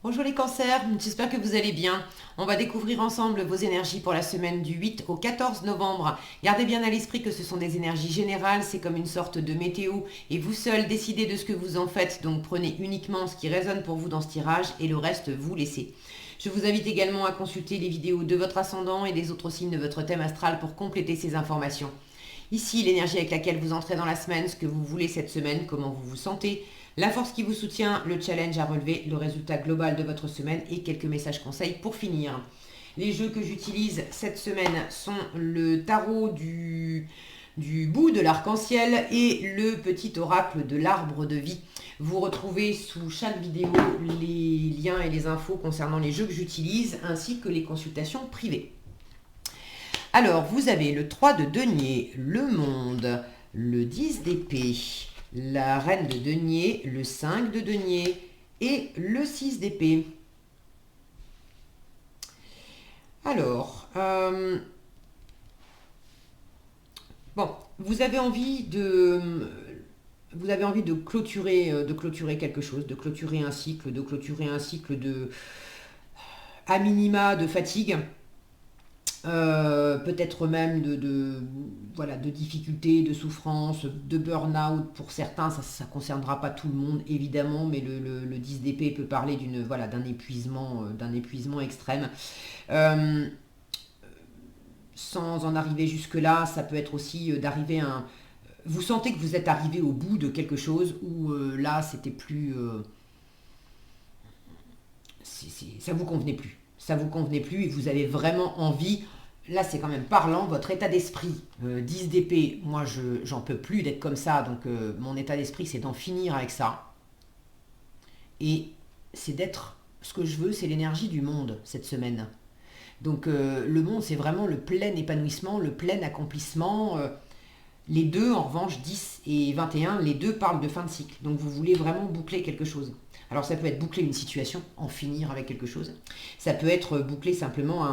Bonjour les cancers, j'espère que vous allez bien. On va découvrir ensemble vos énergies pour la semaine du 8 au 14 novembre. Gardez bien à l'esprit que ce sont des énergies générales, c'est comme une sorte de météo et vous seul décidez de ce que vous en faites, donc prenez uniquement ce qui résonne pour vous dans ce tirage et le reste vous laissez. Je vous invite également à consulter les vidéos de votre ascendant et des autres signes de votre thème astral pour compléter ces informations. Ici, l'énergie avec laquelle vous entrez dans la semaine, ce que vous voulez cette semaine, comment vous vous sentez, la force qui vous soutient, le challenge à relever, le résultat global de votre semaine et quelques messages conseils pour finir. Les jeux que j'utilise cette semaine sont le tarot du bout de l'arc-en-ciel et le petit oracle de l'arbre de vie. Vous retrouvez sous chaque vidéo les liens et les infos concernant les jeux que j'utilise ainsi que les consultations privées. Alors, vous avez le 3 de denier, le monde, le 10 d'épée, la reine de denier, le 5 de denier et le 6 d'épée. Alors, bon, vous avez envie de clôturer quelque chose, de clôturer un cycle, de à minima de fatigue. Peut-être même de difficultés, de souffrances, de burn-out pour certains, ça ne concernera pas tout le monde évidemment, mais le 10 d'épée peut parler d'un épuisement extrême. Sans en arriver jusque-là, ça peut être aussi d'arriver à un... Vous sentez que vous êtes arrivé au bout de quelque chose où là, c'était plus... ça vous convenait plus. Ça vous convenait plus et vous avez vraiment envie... Là, c'est quand même parlant, votre état d'esprit, 10 d'épée, moi, j'en peux plus d'être comme ça, donc mon état d'esprit, c'est d'en finir avec ça. Et c'est d'être, ce que je veux, c'est l'énergie du monde, cette semaine. Donc le monde, c'est vraiment le plein épanouissement, le plein accomplissement. Les deux, en revanche, 10 et 21, les deux parlent de fin de cycle. Donc vous voulez vraiment boucler quelque chose. Alors ça peut être boucler une situation, en finir avec quelque chose. Ça peut être boucler simplement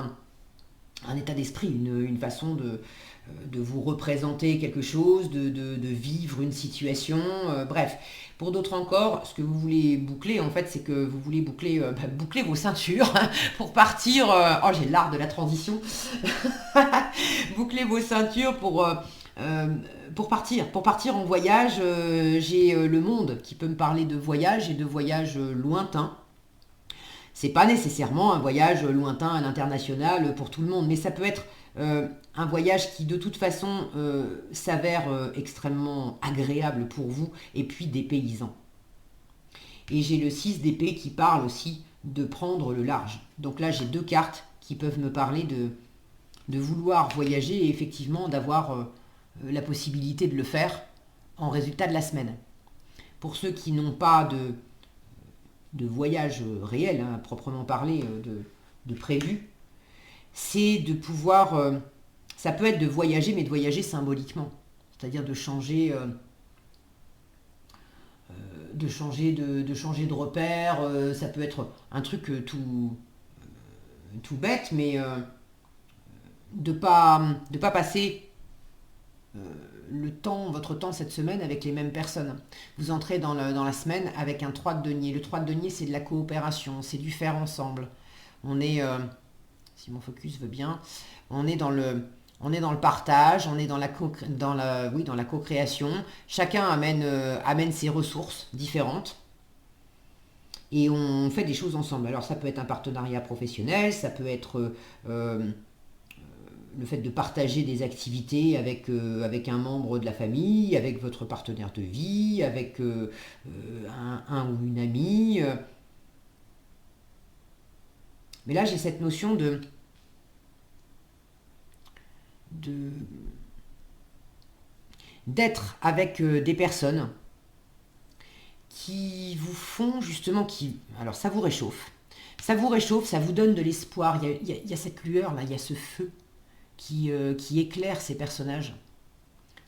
un état d'esprit, une façon de vous représenter quelque chose, de vivre une situation, bref. Pour d'autres encore, ce que vous voulez boucler, en fait, c'est que vous voulez boucler vos ceintures pour partir... oh, j'ai l'art de la transition. Boucler vos ceintures pour partir en voyage. J'ai le monde qui peut me parler de voyage et de voyage lointain. C'est pas nécessairement un voyage lointain à l'international pour tout le monde, mais ça peut être un voyage qui de toute façon s'avère extrêmement agréable pour vous et puis dépaysant. Et j'ai le 6 d'épée qui parle aussi de prendre le large. Donc là j'ai deux cartes qui peuvent me parler de vouloir voyager et effectivement d'avoir la possibilité de le faire en résultat de la semaine. Pour ceux qui n'ont pas de voyage réel, à proprement parler, de prévu, c'est de pouvoir... ça peut être de voyager, mais de voyager symboliquement. C'est-à-dire de changer de repère. Ça peut être un truc tout bête, mais de pas passer votre temps cette semaine avec les mêmes personnes. Vous entrez dans la semaine avec un 3 de denier. Le 3 de denier, c'est de la coopération, c'est du faire ensemble. On est, si mon focus veut bien, on est dans le partage, on est dans la co-création. Chacun amène ses ressources différentes. Et on fait des choses ensemble. Alors ça peut être un partenariat professionnel, ça peut être le fait de partager des activités avec un membre de la famille, avec votre partenaire de vie, avec un ou une amie. Mais là, j'ai cette notion d'être avec des personnes qui vous font justement... alors ça vous réchauffe. Ça vous réchauffe, ça vous donne de l'espoir. Il y a cette lueur, là, il y a ce feu qui éclaire ces personnages.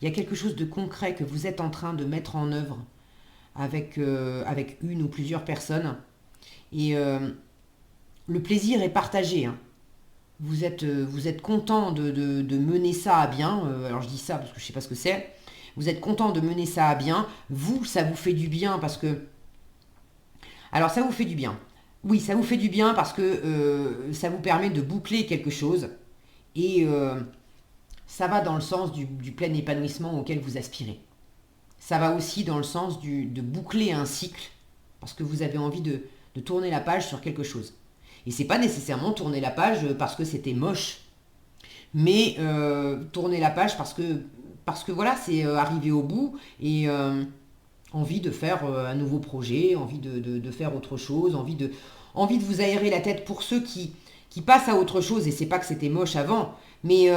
Il y a quelque chose de concret que vous êtes en train de mettre en œuvre avec une ou plusieurs personnes. Et le plaisir est partagé. Hein. Vous êtes content de mener ça à bien. Alors je dis ça parce que je ne sais pas ce que c'est. Vous êtes content de mener ça à bien. Vous, ça vous fait du bien parce que... Alors ça vous fait du bien. Oui, ça vous fait du bien parce que ça vous permet de boucler quelque chose et ça va dans le sens du plein épanouissement auquel vous aspirez. Ça va aussi dans le sens de boucler un cycle parce que vous avez envie de tourner la page sur quelque chose. Et c'est pas nécessairement tourner la page parce que c'était moche, mais tourner la page parce que voilà, c'est arrivé au bout et envie de faire un nouveau projet, envie de faire autre chose, envie de vous aérer la tête pour ceux qui passent à autre chose et c'est pas que c'était moche avant, mais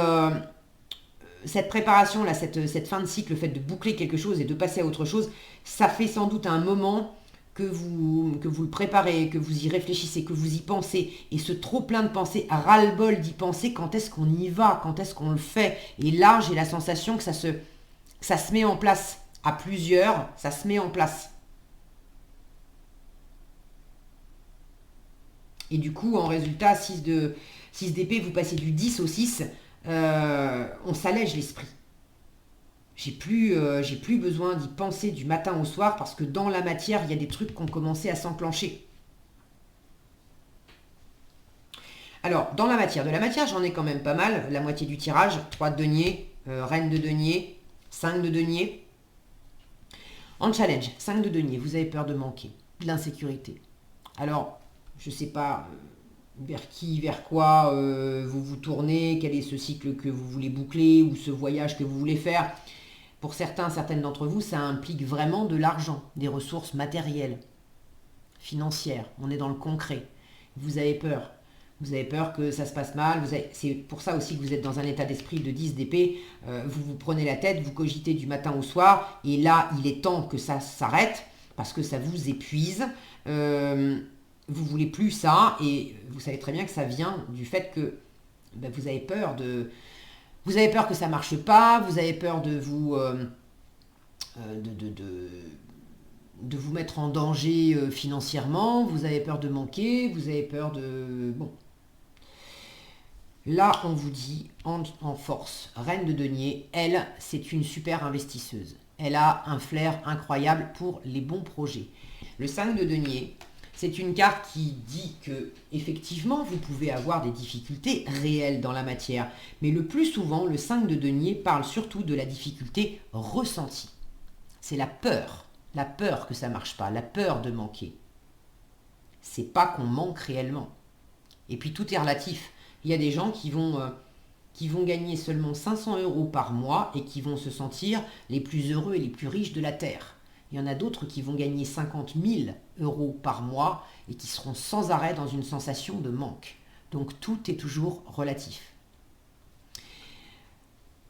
cette préparation là, cette fin de cycle, le fait de boucler quelque chose et de passer à autre chose, ça fait sans doute un moment que vous le préparez, que vous y réfléchissez, que vous y pensez, et ce trop plein de pensées, à ras-le-bol d'y penser, quand est-ce qu'on y va, quand est-ce qu'on le fait. Et là, j'ai la sensation que ça se met en place. À plusieurs, ça se met en place. Et du coup, en résultat, 6 d'épée, vous passez du 10 au 6, on s'allège l'esprit. J'ai plus besoin d'y penser du matin au soir parce que dans la matière, il y a des trucs qui ont commencé à s'enclencher. Alors, dans la matière, j'en ai quand même pas mal. La moitié du tirage, 3 de denier, reine de denier, 5 de denier. En challenge, 5 de denier, vous avez peur de manquer, de l'insécurité. Alors, je ne sais pas vers qui, vers quoi vous vous tournez, quel est ce cycle que vous voulez boucler ou ce voyage que vous voulez faire. Pour certaines d'entre vous, ça implique vraiment de l'argent, des ressources matérielles, financières. On est dans le concret. Vous avez peur. Vous avez peur que ça se passe mal. C'est pour ça aussi que vous êtes dans un état d'esprit de 10 d'épée. Vous vous prenez la tête, vous cogitez du matin au soir. Et là, il est temps que ça s'arrête parce que ça vous épuise. Vous voulez plus ça. Et vous savez très bien que ça vient du fait que vous avez peur Vous avez peur que ça marche pas, vous avez peur de vous de vous mettre en danger financièrement, vous avez peur de manquer, vous avez peur de... Bon. Là, on vous dit en force, reine de denier, elle, c'est une super investisseuse. Elle a un flair incroyable pour les bons projets. Le 5 de denier, c'est une carte qui dit que, effectivement, vous pouvez avoir des difficultés réelles dans la matière. Mais le plus souvent, le 5 de denier parle surtout de la difficulté ressentie. C'est la peur que ça ne marche pas, la peur de manquer. C'est pas qu'on manque réellement. Et puis tout est relatif. Il y a des gens qui vont gagner seulement 500 € par mois et qui vont se sentir les plus heureux et les plus riches de la Terre. Il y en a d'autres qui vont gagner 50 000 € par mois et qui seront sans arrêt dans une sensation de manque. Donc tout est toujours relatif.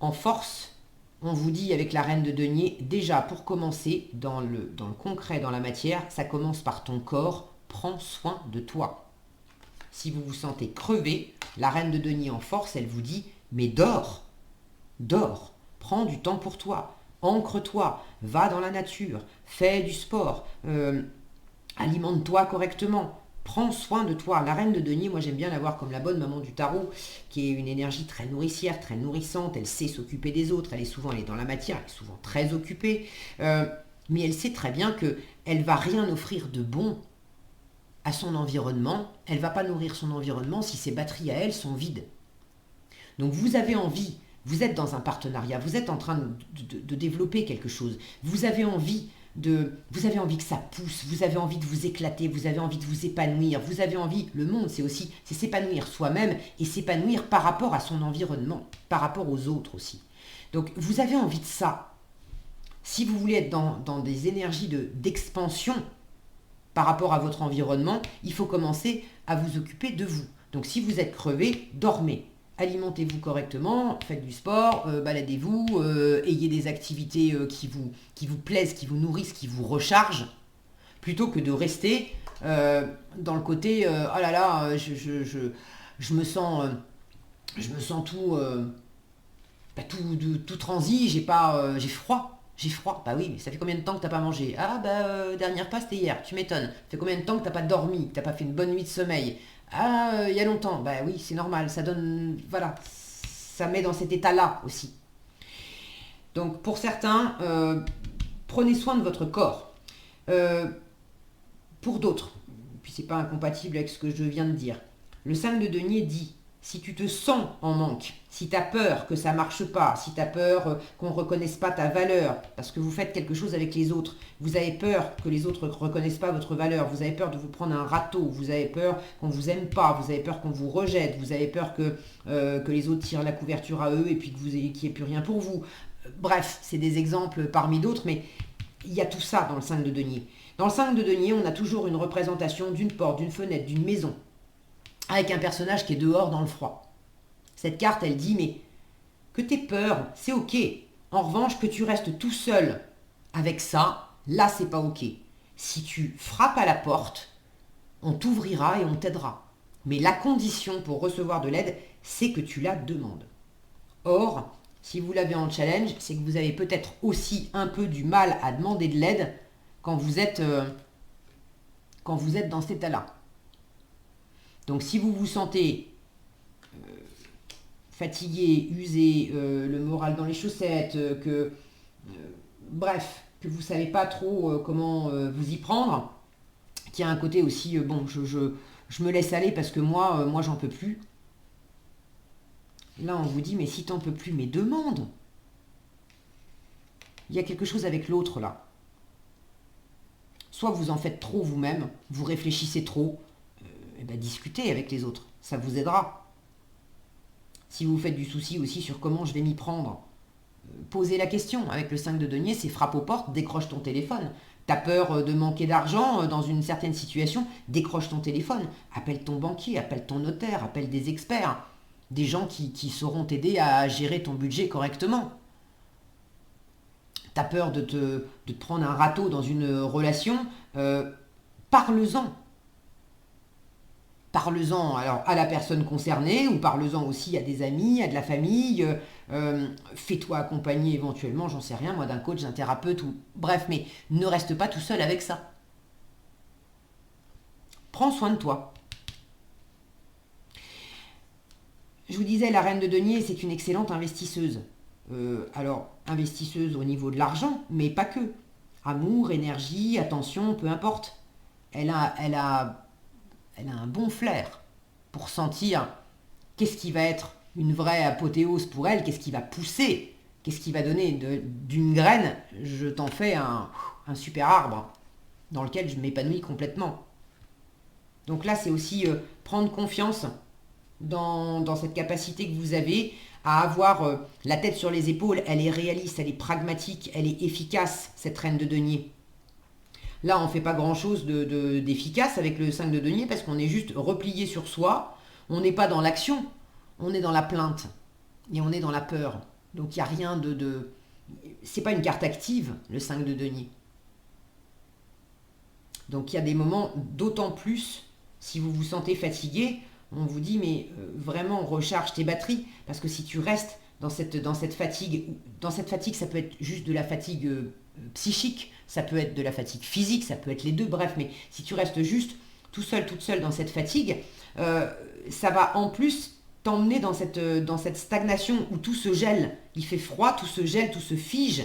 En force, on vous dit avec la reine de denier, déjà pour commencer, dans le concret, dans la matière, ça commence par ton corps, prends soin de toi. Si vous vous sentez crevé, la reine de denier en force, elle vous dit, mais dors, prends du temps pour toi. Ancre-toi, va dans la nature, fais du sport, alimente-toi correctement, prends soin de toi. La reine de denier, moi j'aime bien la voir comme la bonne maman du tarot, qui est une énergie très nourricière, très nourrissante, elle sait s'occuper des autres, elle est dans la matière, elle est souvent très occupée, mais elle sait très bien qu'elle ne va rien offrir de bon à son environnement, elle ne va pas nourrir son environnement si ses batteries à elle sont vides. Donc vous avez envie, vous êtes dans un partenariat, vous êtes en train de développer quelque chose, vous avez envie que ça pousse, vous avez envie de vous éclater, vous avez envie de vous épanouir, vous avez envie, le monde c'est s'épanouir soi-même et s'épanouir par rapport à son environnement, par rapport aux autres aussi. Donc vous avez envie de ça. Si vous voulez être dans des énergies d'expansion par rapport à votre environnement, il faut commencer à vous occuper de vous. Donc si vous êtes crevé, dormez. Alimentez-vous correctement, faites du sport, baladez-vous, ayez des activités qui vous plaisent, qui vous nourrissent, qui vous rechargent, plutôt que de rester dans le côté oh là là, je me sens tout transi, j'ai froid. J'ai froid. Bah oui, mais ça fait combien de temps que t'as pas mangé? Ah dernier repas c'était hier, tu m'étonnes. Ça fait combien de temps que t'as pas dormi, que t'as pas fait une bonne nuit de sommeil? Ah, il y a longtemps. Bah oui, c'est normal, ça donne... Voilà, ça met dans cet état-là aussi. Donc pour certains, prenez soin de votre corps. Pour d'autres, puis c'est pas incompatible avec ce que je viens de dire. Le 5 de denier dit, si tu te sens en manque, si tu as peur que ça marche pas, si tu as peur qu'on ne reconnaisse pas ta valeur, parce que vous faites quelque chose avec les autres, vous avez peur que les autres ne reconnaissent pas votre valeur, vous avez peur de vous prendre un râteau, vous avez peur qu'on ne vous aime pas, vous avez peur qu'on vous rejette, vous avez peur que les autres tirent la couverture à eux et puis qu'il n'y ait plus rien pour vous. Bref, c'est des exemples parmi d'autres, mais il y a tout ça dans le 5 de denier. Dans le 5 de denier, on a toujours une représentation d'une porte, d'une fenêtre, d'une maison, avec un personnage qui est dehors dans le froid. Cette carte, elle dit, mais que t'aies peur, c'est ok. En revanche, que tu restes tout seul avec ça, là, c'est pas ok. Si tu frappes à la porte, on t'ouvrira et on t'aidera. Mais la condition pour recevoir de l'aide, c'est que tu la demandes. Or, si vous l'avez en challenge, c'est que vous avez peut-être aussi un peu du mal à demander de l'aide quand vous êtes dans cet état-là. Donc si vous vous sentez fatigué, usé, le moral dans les chaussettes, bref, que vous ne savez pas trop comment vous y prendre, qu'il y a un côté aussi, bon, je me laisse aller parce que moi j'en peux plus. Là, on vous dit, mais si t'en peux plus, mais demande. Il y a quelque chose avec l'autre, là. Soit vous en faites trop vous-même, vous réfléchissez trop, et ben discutez avec les autres, ça vous aidera. Si vous faites du souci aussi sur comment je vais m'y prendre, posez la question. Avec le 5 de denier, c'est frappe aux portes, décroche ton téléphone. T'as peur de manquer d'argent dans une certaine situation, décroche ton téléphone. Appelle ton banquier, appelle ton notaire, appelle des experts. Des gens qui sauront t'aider à gérer ton budget correctement. T'as peur de te prendre un râteau dans une relation, parle-en. Parle-en alors à la personne concernée ou parle-en aussi à des amis, à de la famille. Fais-toi accompagner éventuellement, j'en sais rien, moi d'un coach, d'un thérapeute ou bref, mais ne reste pas tout seul avec ça. Prends soin de toi. Je vous disais, la reine de denier, c'est une excellente investisseuse. Alors, investisseuse au niveau de l'argent, mais pas que. Amour, énergie, attention, peu importe. Elle a un bon flair pour sentir qu'est-ce qui va être une vraie apothéose pour elle, qu'est-ce qui va pousser, qu'est-ce qui va donner d'une graine, je t'en fais un super arbre dans lequel je m'épanouis complètement. Donc là, c'est aussi prendre confiance dans cette capacité que vous avez à avoir la tête sur les épaules. Elle est réaliste, elle est pragmatique, elle est efficace, cette reine de denier. Là, on ne fait pas grand-chose d'efficace avec le 5 de denier parce qu'on est juste replié sur soi. On n'est pas dans l'action, on est dans la plainte et on est dans la peur. Donc, il n'y a rien c'est pas une carte active, le 5 de denier. Donc, il y a des moments, d'autant plus, si vous vous sentez fatigué, on vous dit, mais vraiment, recharge tes batteries. Parce que si tu restes dans cette fatigue, ça peut être juste de la fatigue psychique, ça peut être de la fatigue physique, ça peut être les deux, bref. Mais si tu restes juste tout seul, toute seule dans cette fatigue, ça va en plus t'emmener dans cette stagnation où tout se gèle. Il fait froid, tout se gèle, tout se fige.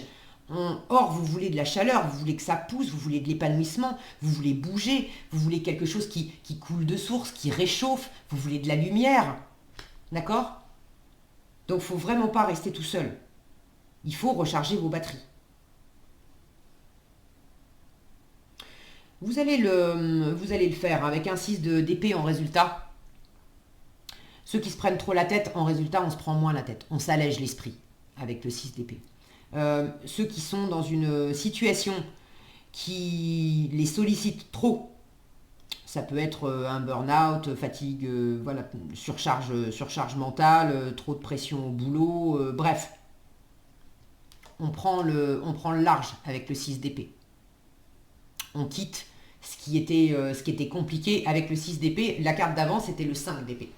Or, vous voulez de la chaleur, vous voulez que ça pousse, vous voulez de l'épanouissement, vous voulez bouger, vous voulez quelque chose qui coule de source, qui réchauffe, vous voulez de la lumière. D'accord ? Donc, il ne faut vraiment pas rester tout seul. Il faut recharger vos batteries. Vous allez le faire avec un 6 d'épée en résultat. Ceux qui se prennent trop la tête, en résultat, on se prend moins la tête. On s'allège l'esprit avec le 6 d'épée. Ceux qui sont dans une situation qui les sollicite trop, ça peut être un burn-out, fatigue, voilà, surcharge mentale, trop de pression au boulot, bref. On prend le large avec le 6 d'épée. On quitte ce qui était compliqué avec le 6 d'épée. La carte d'avant, c'était le 5 d'épée.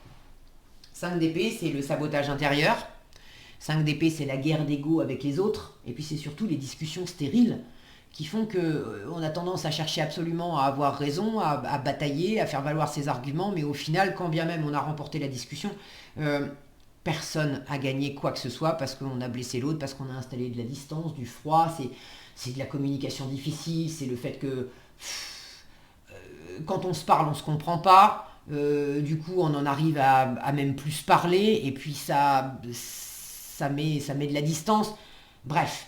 5 d'épée, c'est le sabotage intérieur. 5 d'épée, c'est la guerre d'ego avec les autres. Et puis c'est surtout les discussions stériles qui font qu'on a tendance à chercher absolument à avoir raison, à batailler, à faire valoir ses arguments. Mais au final, quand bien même on a remporté la discussion, personne a gagné quoi que ce soit parce qu'on a blessé l'autre, parce qu'on a installé de la distance, du froid. C'est de la communication difficile, c'est le fait que quand on se parle, on ne se comprend pas. Du coup, on en arrive à même plus parler. Et puis, ça met de la distance. Bref,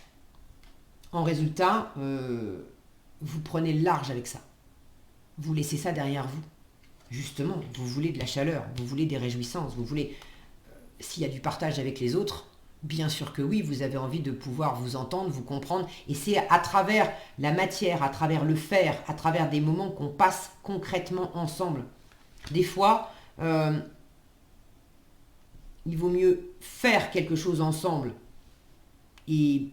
en résultat, vous prenez le large avec ça. Vous laissez ça derrière vous. Justement, vous voulez de la chaleur, vous voulez des réjouissances, vous voulez... S'il y a du partage avec les autres, bien sûr que oui, vous avez envie de pouvoir vous entendre, vous comprendre. Et c'est à travers la matière, à travers le faire, à travers des moments qu'on passe concrètement ensemble. Des fois, il vaut mieux faire quelque chose ensemble et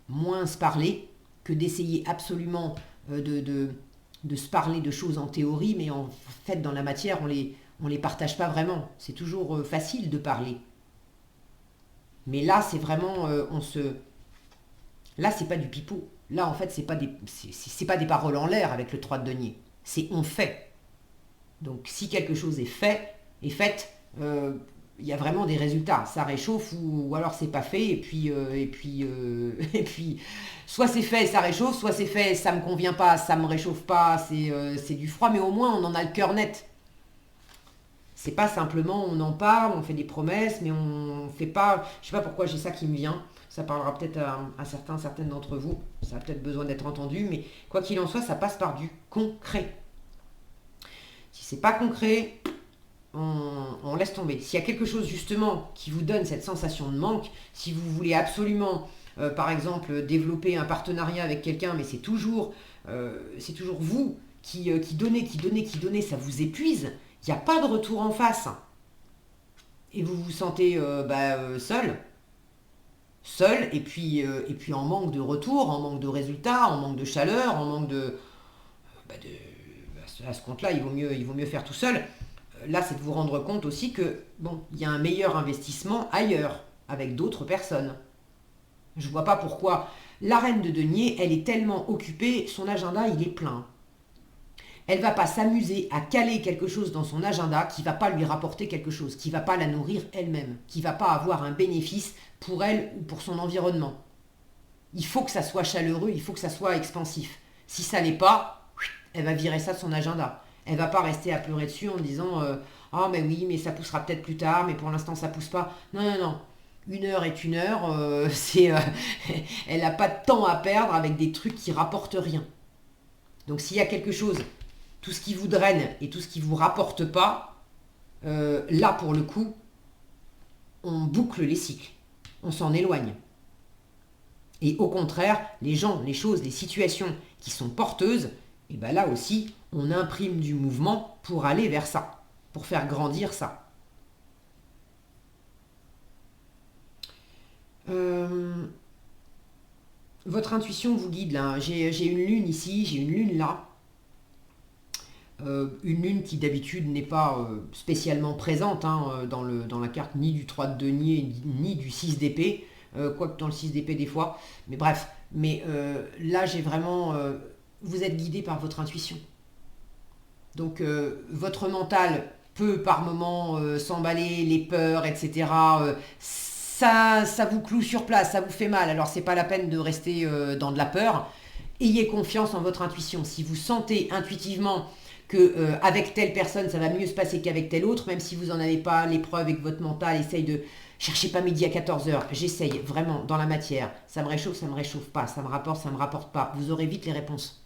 moins se parler que d'essayer absolument de se parler de choses en théorie, mais en fait, dans la matière, on les partage pas vraiment. C'est toujours facile de parler. Mais là, c'est vraiment, là, c'est pas du pipeau. Là, en fait, c'est pas des paroles en l'air avec le 3 de denier. C'est on fait. Donc, si quelque chose est fait, il y a vraiment des résultats. Ça réchauffe ou alors c'est pas fait. Et puis, soit c'est fait, ça réchauffe, soit c'est fait, ça me convient pas, ça me réchauffe pas, c'est du froid. Mais au moins, on en a le cœur net. C'est pas simplement on en parle, on fait des promesses, mais on fait pas... Je sais pas pourquoi j'ai ça qui me vient. Ça parlera peut-être à certaines d'entre vous. Ça a peut-être besoin d'être entendu, mais quoi qu'il en soit, ça passe par du concret. Si c'est pas concret, on laisse tomber. S'il y a quelque chose justement qui vous donne cette sensation de manque, si vous voulez absolument, par exemple, développer un partenariat avec quelqu'un, mais c'est toujours vous qui donnez, ça vous épuise. Il n'y a pas de retour en face. Et vous vous sentez seul, et puis en manque de retour, en manque de résultats, en manque de chaleur, en manque à ce compte-là, il vaut mieux faire tout seul. Là, c'est de vous rendre compte aussi que, il y a un meilleur investissement ailleurs, avec d'autres personnes. Je ne vois pas pourquoi. La reine de denier, elle est tellement occupée, son agenda, il est plein. Elle va pas s'amuser à caler quelque chose dans son agenda qui va pas lui rapporter quelque chose, qui va pas la nourrir elle-même, qui va pas avoir un bénéfice pour elle ou pour son environnement. Il faut que ça soit chaleureux, il faut que ça soit expansif. Si ça l'est pas, elle va virer ça de son agenda. Elle va pas rester à pleurer dessus en disant ah mais oui, mais ça poussera peut-être plus tard, mais pour l'instant ça pousse pas. Non. Une heure est une heure, elle n'a pas de temps à perdre avec des trucs qui rapportent rien. Donc s'il y a quelque chose, tout ce qui vous draine et tout ce qui vous rapporte pas, là pour le coup, on boucle les cycles, on s'en éloigne. Et au contraire, les gens, les choses, les situations qui sont porteuses, et ben là aussi, on imprime du mouvement pour aller vers ça, pour faire grandir ça. Votre intuition vous guide là. J'ai une lune ici, j'ai une lune là. Une lune qui d'habitude n'est pas spécialement présente dans la carte ni du 3 de denier ni du 6 d'épée, quoique dans le 6 d'épée des fois, mais bref, là j'ai vraiment, vous êtes guidé par votre intuition. Donc votre mental peut par moments s'emballer, les peurs, etc. Ça vous cloue sur place, ça vous fait mal, alors c'est pas la peine de rester dans de la peur. Ayez confiance en votre intuition. Si vous sentez intuitivement que avec telle personne ça va mieux se passer qu'avec telle autre, même si vous n'en avez pas les preuves et que votre mental essaye de... Cherchez pas midi à 14h, j'essaye vraiment dans la matière. Ça me réchauffe pas, ça me rapporte pas. Vous aurez vite les réponses.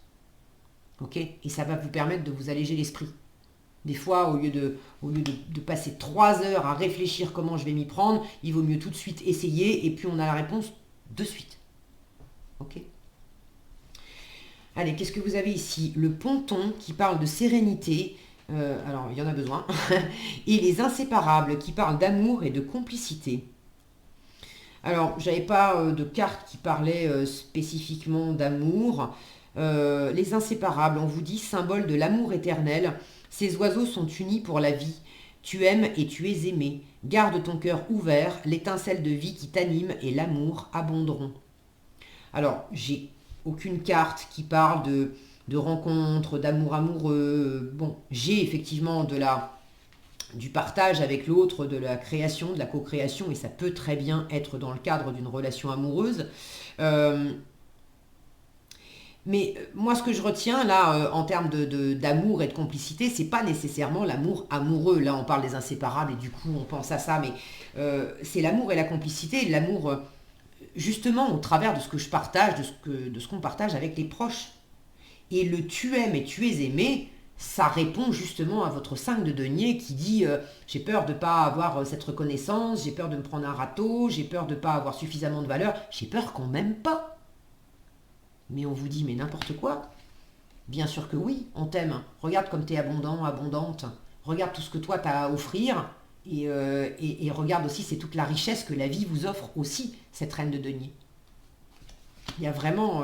Ok? Et ça va vous permettre de vous alléger l'esprit. Des fois, au lieu de passer 3 heures à réfléchir comment je vais m'y prendre, il vaut mieux tout de suite essayer et puis on a la réponse de suite. Ok? Allez, qu'est-ce que vous avez ici? Le ponton qui parle de sérénité, alors il y en a besoin, et les inséparables qui parlent d'amour et de complicité. Alors, j'avais pas de carte qui parlait spécifiquement d'amour. Les inséparables, on vous dit symbole de l'amour éternel. Ces oiseaux sont unis pour la vie. Tu aimes et tu es aimé. Garde ton cœur ouvert, l'étincelle de vie qui t'anime et l'amour abonderont. Alors, j'ai aucune carte qui parle de rencontres, d'amour amoureux. Bon, j'ai effectivement du partage avec l'autre, de la création, de la co-création, et ça peut très bien être dans le cadre d'une relation amoureuse. Mais moi, ce que je retiens là, en termes d'amour et de complicité, c'est pas nécessairement l'amour amoureux. Là, on parle des inséparables et du coup, on pense à ça. Mais c'est l'amour et la complicité, l'amour justement au travers de ce que je partage, de ce qu'on partage avec les proches. Et le tu aimes et tu es aimé, ça répond justement à votre 5 de denier qui dit j'ai peur de ne pas avoir cette reconnaissance, j'ai peur de me prendre un râteau, j'ai peur de ne pas avoir suffisamment de valeur, j'ai peur qu'on m'aime pas. Mais on vous dit mais n'importe quoi. Bien sûr que oui, on t'aime. Regarde comme tu es abondant, abondante. Regarde tout ce que toi tu as à offrir. Et regarde aussi, c'est toute la richesse que la vie vous offre aussi, cette reine de denier. Il y a vraiment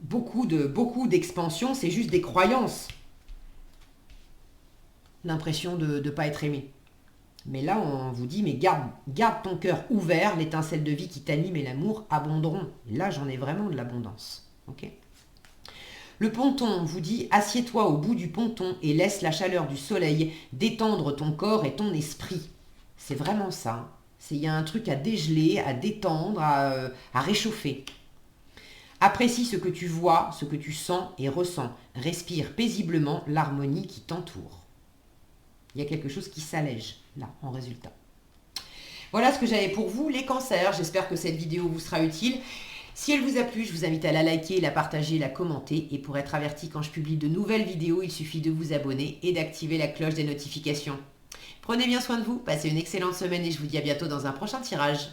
beaucoup d'expansion, c'est juste des croyances. L'impression de ne pas être aimé. Mais là, on vous dit, mais garde ton cœur ouvert, l'étincelle de vie qui t'anime et l'amour abonderont. Là, j'en ai vraiment de l'abondance. Ok ? Le ponton vous dit, assieds-toi au bout du ponton et laisse la chaleur du soleil détendre ton corps et ton esprit. C'est vraiment ça. Il y a un truc à dégeler, à détendre, à réchauffer. Apprécie ce que tu vois, ce que tu sens et ressens. Respire paisiblement l'harmonie qui t'entoure. Il y a quelque chose qui s'allège, là, en résultat. Voilà ce que j'avais pour vous, les cancers. J'espère que cette vidéo vous sera utile. Si elle vous a plu, je vous invite à la liker, la partager, la commenter. Et pour être averti quand je publie de nouvelles vidéos, il suffit de vous abonner et d'activer la cloche des notifications. Prenez bien soin de vous, passez une excellente semaine et je vous dis à bientôt dans un prochain tirage.